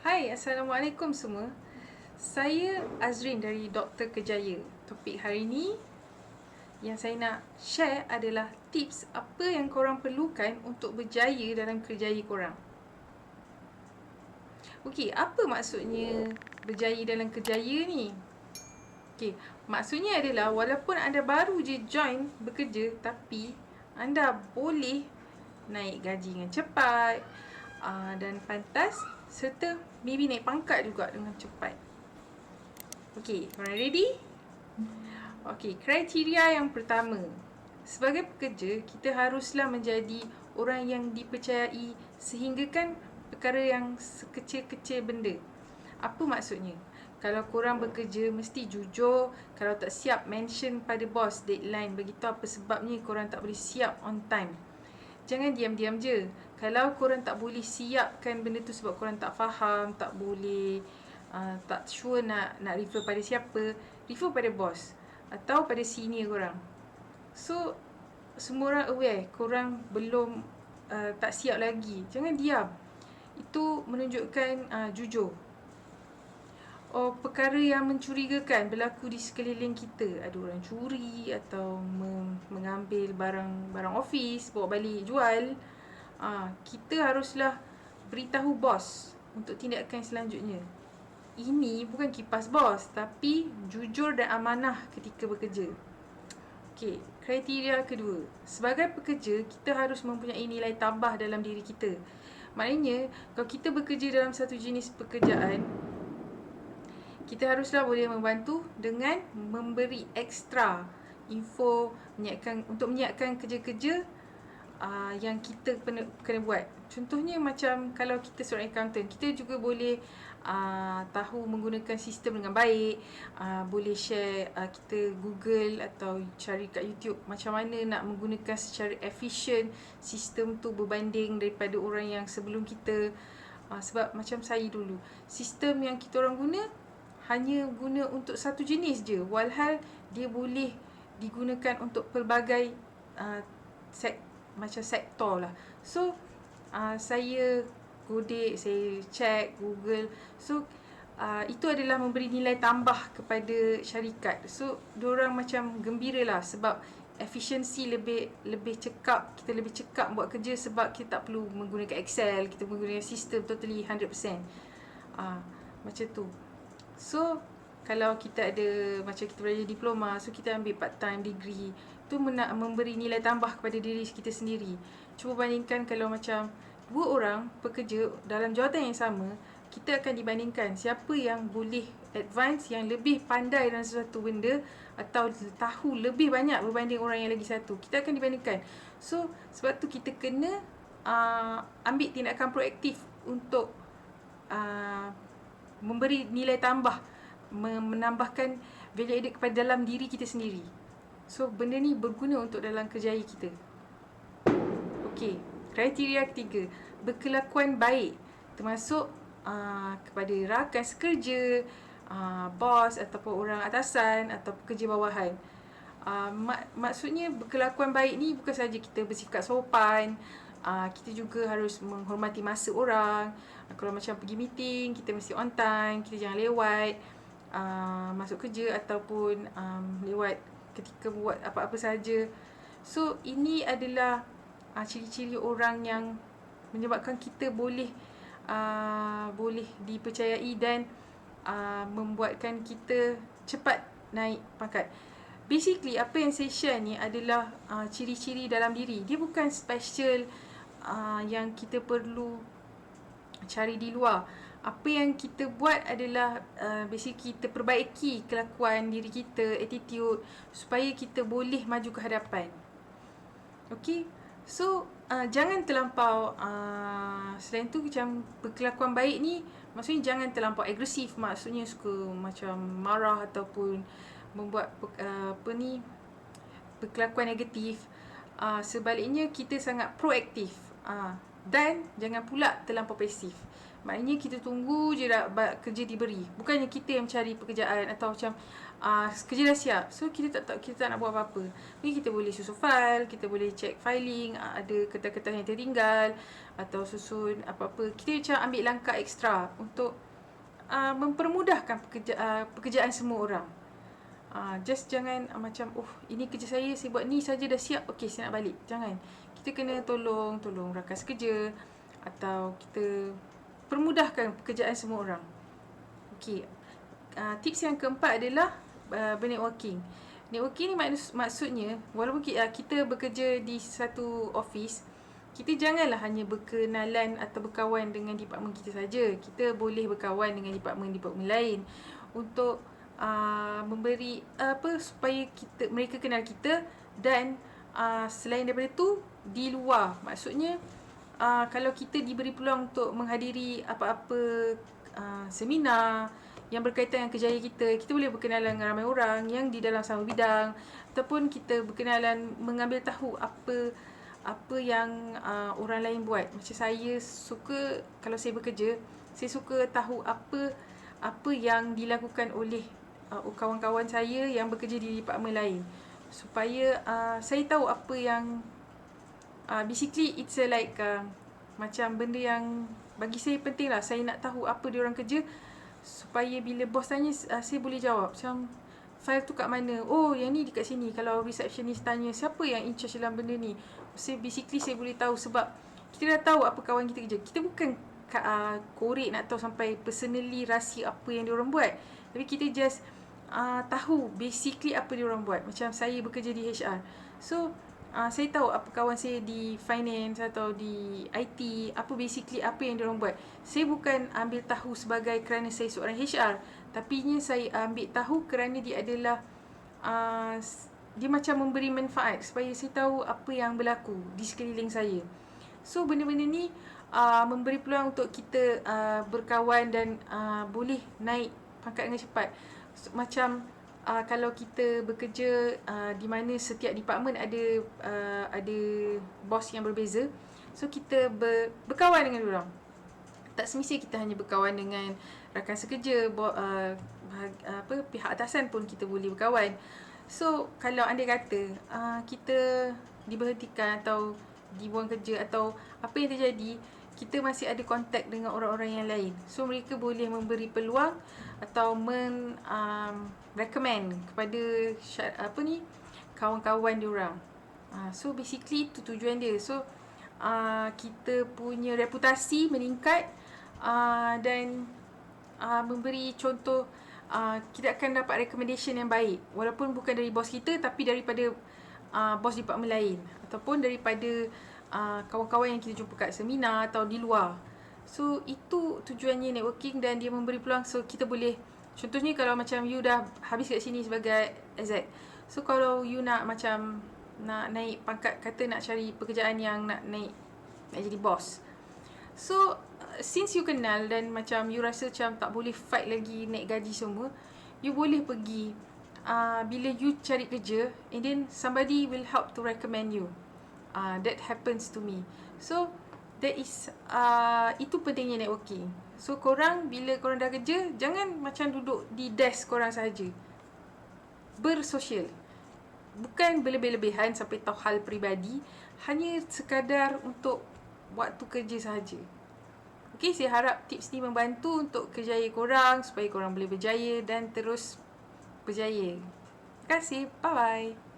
Hai, Assalamualaikum semua. Saya Azrin dari Dr. Kejaya. Topik hari ini yang saya nak share adalah tips apa yang korang perlukan untuk berjaya dalam kerjaya korang. Okey, apa maksudnya berjaya dalam kerjaya ni? Okey, maksudnya adalah walaupun anda baru je join bekerja, tapi anda boleh naik gaji dengan cepat dan pantas, serta maybe naik pangkat juga dengan cepat. Okey, korang ready? Okey, kriteria yang pertama. Sebagai pekerja, kita haruslah menjadi orang yang dipercayai sehinggakan perkara yang sekecil-kecil benda. Apa maksudnya? Kalau korang bekerja, mesti jujur. Kalau tak siap, mention pada bos deadline. Beritahu apa sebabnya korang tak boleh siap on time. Jangan diam-diam je. Kalau korang tak boleh siapkan benda tu sebab korang tak faham, tak boleh, tak sure nak refer pada siapa, refer pada bos atau pada senior korang. So, semua orang aware korang belum tak siap lagi. Jangan diam. Itu menunjukkan jujur. Perkara yang mencurigakan berlaku di sekeliling kita. Ada orang curi atau mengambil barang office, bawa balik jual. Kita haruslah beritahu bos untuk tindakan selanjutnya. Ini bukan kipas bos, tapi jujur dan amanah ketika bekerja. Okey, kriteria kedua. Sebagai pekerja, kita harus mempunyai nilai tambah dalam diri kita. Maknanya, kalau kita bekerja dalam satu jenis pekerjaan, kita haruslah boleh membantu dengan memberi ekstra info untuk menyiapkan kerja-kerja yang kita kena buat. Contohnya macam kalau kita seorang accountant, kita juga boleh tahu menggunakan sistem dengan baik, boleh share, kita Google atau cari kat YouTube macam mana nak menggunakan secara efisien sistem tu berbanding daripada orang yang sebelum kita. Sebab macam saya dulu, sistem yang kita orang guna hanya guna untuk satu jenis je, walhal dia boleh digunakan untuk pelbagai macam sektor lah. So saya godek, saya check Google. So itu adalah memberi nilai tambah kepada syarikat. So diorang macam gembira lah sebab efisiensi lebih cekap, kita lebih cekap buat kerja sebab kita tak perlu menggunakan Excel, kita menggunakan sistem totally 100%. Macam tu. So kalau kita ada, macam kita belajar diploma, so kita ambil part time degree, tu memberi nilai tambah kepada diri kita sendiri. Cuba bandingkan kalau macam dua orang pekerja dalam jawatan yang sama, kita akan dibandingkan siapa yang boleh advance, yang lebih pandai dalam sesuatu benda atau tahu lebih banyak berbanding orang yang lagi satu. Kita akan dibandingkan. So sebab tu kita kena ambil tindakan proaktif untuk memberi nilai tambah, menambahkan value added kepada dalam diri kita sendiri. So benda ni berguna untuk dalam kerjaya kita. Okey, kriteria ketiga, berkelakuan baik, termasuk kepada rakan sekerja, bos ataupun orang atasan atau pekerja bawahan. Maksudnya berkelakuan baik ni bukan saja kita bersikap sopan, kita juga harus menghormati masa orang. Kalau macam pergi meeting, kita mesti on time, kita jangan lewat masuk kerja ataupun lewat ketika buat apa-apa saja. So ini adalah ciri-ciri orang yang menyebabkan kita boleh dipercayai dan membuatkan kita cepat naik pangkat. Basically apa yang saya share ni adalah ciri-ciri dalam diri. Dia bukan special yang kita perlu cari di luar. Apa yang kita buat adalah basically kita perbaiki kelakuan diri kita, attitude, supaya kita boleh maju ke hadapan. Okay, so jangan terlampau selain tu macam berkelakuan baik ni, maksudnya jangan terlampau agresif. Maksudnya suka macam marah ataupun membuat berkelakuan negatif. Sebaliknya kita sangat proaktif, dan jangan pula terlampau pasif. Maknanya kita tunggu je kerja diberi. Bukannya kita yang cari pekerjaan atau macam kerja dah siap. So kita tak nak buat apa-apa. Jadi kita boleh susun file, kita boleh check filing, ada kertas-kertas yang tertinggal atau susun apa-apa. Kita macam ambil langkah ekstra untuk mempermudahkan pekerjaan semua orang. Just jangan macam ini kerja saya buat ni saja dah siap, okey saya nak balik. Jangan. Kita kena tolong rakan sekerja atau kita permudahkan pekerjaan semua orang. Okey. Tips yang keempat adalah bernetworking. Networking ni maksudnya walaupun kita bekerja di satu office, kita janganlah hanya berkenalan atau berkawan dengan departmen kita saja. Kita boleh berkawan dengan departmen lain untuk memberi supaya mereka kenal kita. Dan selain daripada tu, di luar, maksudnya kalau kita diberi peluang untuk menghadiri apa-apa seminar yang berkaitan dengan kerjaya kita boleh berkenalan dengan ramai orang yang di dalam sama bidang, ataupun kita berkenalan mengambil tahu apa yang orang lain buat. Macam saya suka, kalau saya bekerja, saya suka tahu apa yang dilakukan oleh kawan-kawan saya yang bekerja di departmen lain, supaya saya tahu apa yang basically it's like macam benda yang bagi saya penting lah. Saya nak tahu apa diorang kerja, supaya bila bos tanya, saya boleh jawab. Macam file tu kat mana? Oh, yang ni dekat sini. Kalau receptionist tanya siapa yang in charge dalam benda ni, basically saya boleh tahu. Sebab kita dah tahu apa kawan kita kerja. Kita bukan korek nak tahu sampai personally rahsia apa yang diorang buat, tapi kita just tahu basically apa diorang buat. Macam saya bekerja di HR, so saya tahu apa kawan saya di finance atau di IT, basically apa yang diorang buat. Saya bukan ambil tahu sebagai kerana saya seorang HR, tapi saya ambil tahu kerana dia adalah dia macam memberi manfaat supaya saya tahu apa yang berlaku di sekeliling saya. So benda-benda ni memberi peluang untuk kita berkawan dan boleh naik pangkat dengan cepat. Macam kalau kita bekerja di mana setiap departmen ada bos yang berbeza, so kita berkawan dengan diorang. Tak semestinya kita hanya berkawan dengan rakan sekerja, pihak atasan pun kita boleh berkawan. So kalau andai kata kita diberhentikan atau dibuang kerja atau apa yang terjadi, kita masih ada kontak dengan orang-orang yang lain. So mereka boleh memberi peluang atau recommend kepada kawan-kawan diorang. So basically itu tujuan dia. So kita punya reputasi meningkat, dan memberi contoh, kita akan dapat recommendation yang baik, walaupun bukan dari bos kita, tapi daripada bos departmen lain, ataupun daripada kawan-kawan yang kita jumpa kat seminar atau di luar. So itu tujuannya networking, dan dia memberi peluang. So kita boleh, contohnya kalau macam you dah habis kat sini sebagai exec, so kalau you nak naik pangkat, kata nak cari pekerjaan yang nak jadi bos, so since you kenal dan macam you rasa macam tak boleh fight lagi naik gaji semua, you boleh pergi bila you cari kerja, and then somebody will help to recommend you. That happens to me. So that is itu pentingnya networking. So korang, bila korang dah kerja, jangan macam duduk di desk korang saja. Bersosial, bukan berlebih-lebihan sampai tahu hal peribadi, hanya sekadar untuk waktu kerja sahaja. Okay, saya harap tips ni membantu untuk kerjaya korang, supaya korang boleh berjaya dan terus berjaya. Terima kasih. Bye-bye.